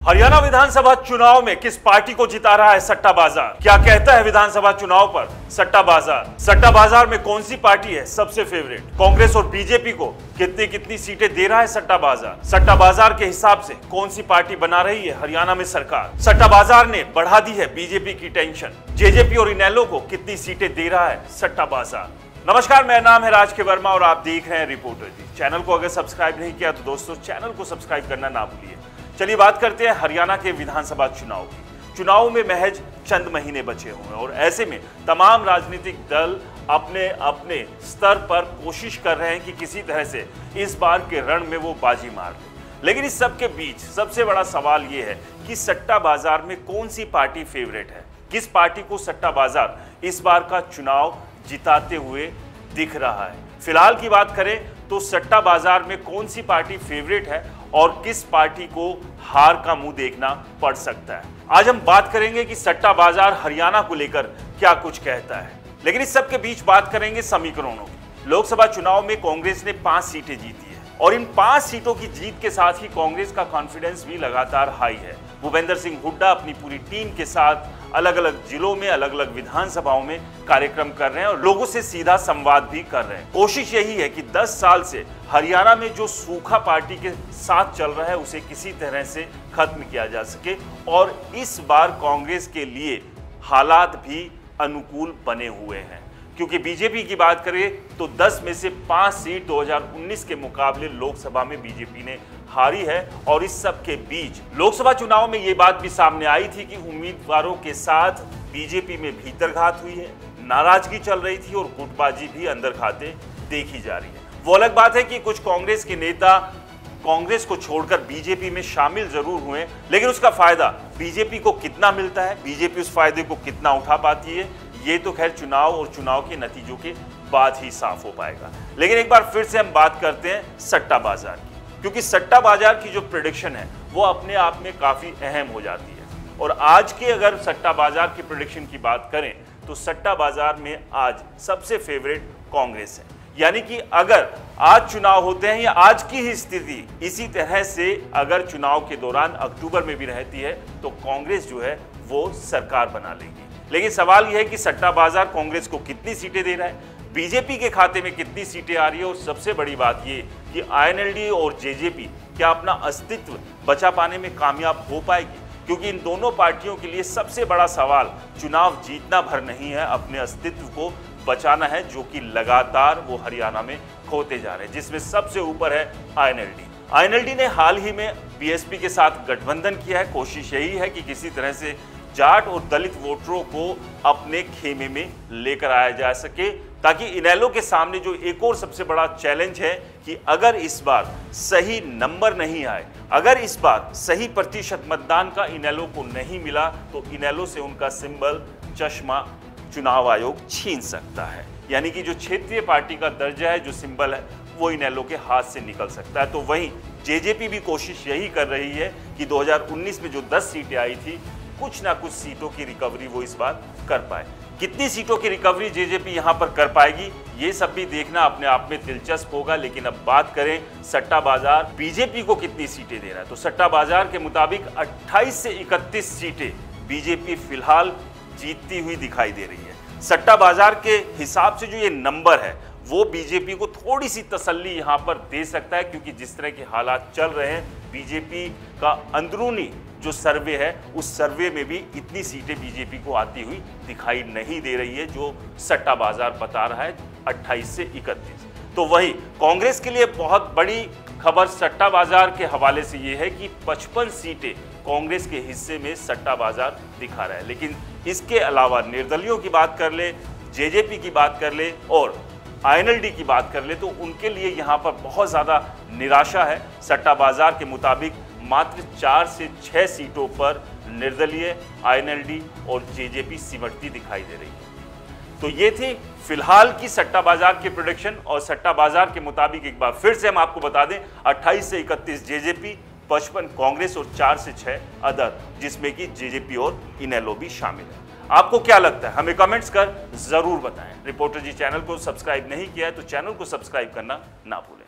हरियाणा विधानसभा चुनाव में किस पार्टी को जिता रहा है सट्टा बाजार? क्या कहता है विधानसभा चुनाव पर सट्टा बाजार? सट्टा बाजार में कौन सी पार्टी है सबसे फेवरेट? कांग्रेस और बीजेपी को कितनी कितनी सीटें दे रहा है सट्टा बाजार? सट्टा बाजार के हिसाब से कौन सी पार्टी बना रही है हरियाणा में सरकार? सट्टा बाजार ने बढ़ा दी है बीजेपी की टेंशन। जेजेपी और इनेलो को कितनी सीटें दे रहा है सट्टा बाजार? नमस्कार, मेरा नाम है राज के वर्मा और आप देख रहे हैं रिपोर्टर जी। चैनल को अगर सब्सक्राइब नहीं किया तो दोस्तों चैनल को सब्सक्राइब करना ना भूलिए। चलिए बात करते हैं हरियाणा के विधानसभा चुनाव की। चुनाव में महज चंद महीने बचे हुए हैं और ऐसे में तमाम राजनीतिक दल अपने अपने स्तर पर कोशिश कर रहे हैं कि किसी तरह से इस बार के रण में वो बाजी मार ले। लेकिन इस सब के बीच सबसे बड़ा सवाल ये है कि सट्टा बाजार में कौन सी पार्टी फेवरेट है? किस पार्टी को सट्टा बाजार इस बार का चुनाव जिताते हुए दिख रहा है? फिलहाल की बात करें तो सट्टा बाजार में कौन सी पार्टी फेवरेट है और किस पार्टी को हार का मुंह देखना पड़ सकता है? आज हम बात करेंगे कि सट्टा बाजार हरियाणा को लेकर क्या कुछ कहता है। लेकिन इस सब के बीच बात करेंगे समीकरणों की। लोकसभा चुनाव में कांग्रेस ने 5 सीटें जीती है और इन 5 सीटों की जीत के साथ ही कांग्रेस का कॉन्फिडेंस भी लगातार हाई है। भूपेंद्र सिंह हुड्डा अपनी पूरी टीम के साथ अलग अलग जिलों में अलग अलग विधानसभाओं में कार्यक्रम कर रहे हैं और लोगों से सीधा संवाद भी कर रहे हैं। कोशिश यही है कि 10 साल से हरियाणा में जो सूखा पार्टी के साथ चल रहा है उसे किसी तरह से खत्म किया जा सके और इस बार कांग्रेस के लिए हालात भी अनुकूल बने हुए हैं। क्योंकि बीजेपी की बात करें तो 10 में से 5 सीट 2019 के मुकाबले लोकसभा में बीजेपी ने हारी है और इस सब के बीच लोकसभा चुनाव में ये बात भी सामने आई थी कि उम्मीदवारों के साथ बीजेपी में भीतरघात हुई है, नाराजगी चल रही थी और गुटबाजी भी अंदर खाते देखी जा रही है। वो अलग बात है कि कुछ कांग्रेस के नेता कांग्रेस को छोड़कर बीजेपी में शामिल जरूर हुए, लेकिन उसका फायदा बीजेपी को कितना मिलता है, बीजेपी उस फायदे को कितना उठा पाती है, ये तो खैर चुनाव और चुनाव के नतीजों के बाद ही साफ हो पाएगा। लेकिन एक बार फिर से हम बात करते हैं सट्टा बाजार की, क्योंकि सट्टा बाजार की जो प्रेडिक्शन है वो अपने आप में काफी अहम हो जाती है। और आज के अगर सट्टा बाजार की प्रेडिक्शन की बात करें तो सट्टा बाजार में आज सबसे फेवरेट कांग्रेस है। यानी कि अगर आज चुनाव होते हैं या आज की ही स्थिति इसी तरह से अगर चुनाव के दौरान अक्टूबर में भी रहती है तो कांग्रेस जो है वो सरकार बना लेगी। लेकिन सवाल यह है कि सट्टा बाजार कांग्रेस को कितनी सीटें दे रहा है, बीजेपी के खाते में कितनी सीटें आ रही है और सबसे बड़ी बात ये कि आईएनएलडी और जेजेपी क्या अपना अस्तित्व बचा पाने में कामयाब हो पाएगी? क्योंकि इन दोनों पार्टियों के लिए सबसे बड़ा सवाल चुनाव जीतना भर नहीं है, अपने अस्तित्व को बचाना है, जो कि लगातार वो हरियाणा में खोते जा रहे हैं, जिसमें सबसे ऊपर है आईएनएलडी। आईएनएलडी ने हाल ही में बीएसपी के साथ गठबंधन किया है। कोशिश यही है कि किसी तरह से जाट और दलित वोटरों को अपने खेमे में लेकर आया जा सके, ताकि इनेलो के सामने जो एक और सबसे बड़ा चैलेंज है कि अगर इस बार सही नंबर नहीं आए, अगर इस बार सही प्रतिशत मतदान का इनेलो को नहीं मिला तो इनेलो से उनका सिंबल चश्मा चुनाव आयोग छीन सकता है। यानी कि जो क्षेत्रीय पार्टी का दर्जा है, जो सिंबल है, वो इनेलो के हाथ से निकल सकता है। तो वहीं जेजेपी भी कोशिश यही कर रही है कि 2019 में जो 10 सीटें आई थी कुछ ना कुछ सीटों की रिकवरी वो इस बार कर पाए। कितनी सीटों की रिकवरी जेजेपी यहां पर कर पाएगी ये सब भी देखना अपने आप में दिलचस्प होगा। लेकिन अब बात करें सट्टा बाजार बीजेपी को कितनी सीटें दे रहा है तो सट्टा बाजार के मुताबिक 28 से 31 सीटें बीजेपी फिलहाल जीतती हुई दिखाई दे रही है। सट्टा बाजार के हिसाब से जो ये नंबर है वो बीजेपी को थोड़ी सी तसल्ली यहां पर दे सकता है, क्योंकि जिस तरह के हालात चल रहे हैं बीजेपी का अंदरूनी जो सर्वे है उस सर्वे में भी इतनी सीटें बीजेपी को आती हुई दिखाई नहीं दे रही है जो सट्टा बाजार बता रहा है 28 से 31। तो वही कांग्रेस के लिए बहुत बड़ी खबर सट्टा बाजार के हवाले से ये है कि 55 सीटें कांग्रेस के हिस्से में सट्टा बाजार दिखा रहा है। लेकिन इसके अलावा निर्दलियों की बात कर ले, जेजेपी की बात कर ले और आईएनएलडी की बात कर ले तो उनके लिए यहाँ पर बहुत ज़्यादा निराशा है। सट्टा बाजार के मुताबिक मात्र 4 से 6 सीटों पर निर्दलीय, आईएनएलडी और जेजेपी सिमटती दिखाई दे रही है। तो ये थी फिलहाल की सट्टा बाजार की प्रेडिक्शन और सट्टा बाजार के मुताबिक एक बार फिर से हम आपको बता दें 28 से 31 जेजेपी, 55 कांग्रेस और 4 से 6 अदर, जिसमें कि जेजेपी और इनेलो भी शामिल है। आपको क्या लगता है हमें कमेंट्स कर जरूर बताएं। रिपोर्टर जी चैनल को सब्सक्राइब नहीं किया है तो चैनल को सब्सक्राइब करना ना भूलें।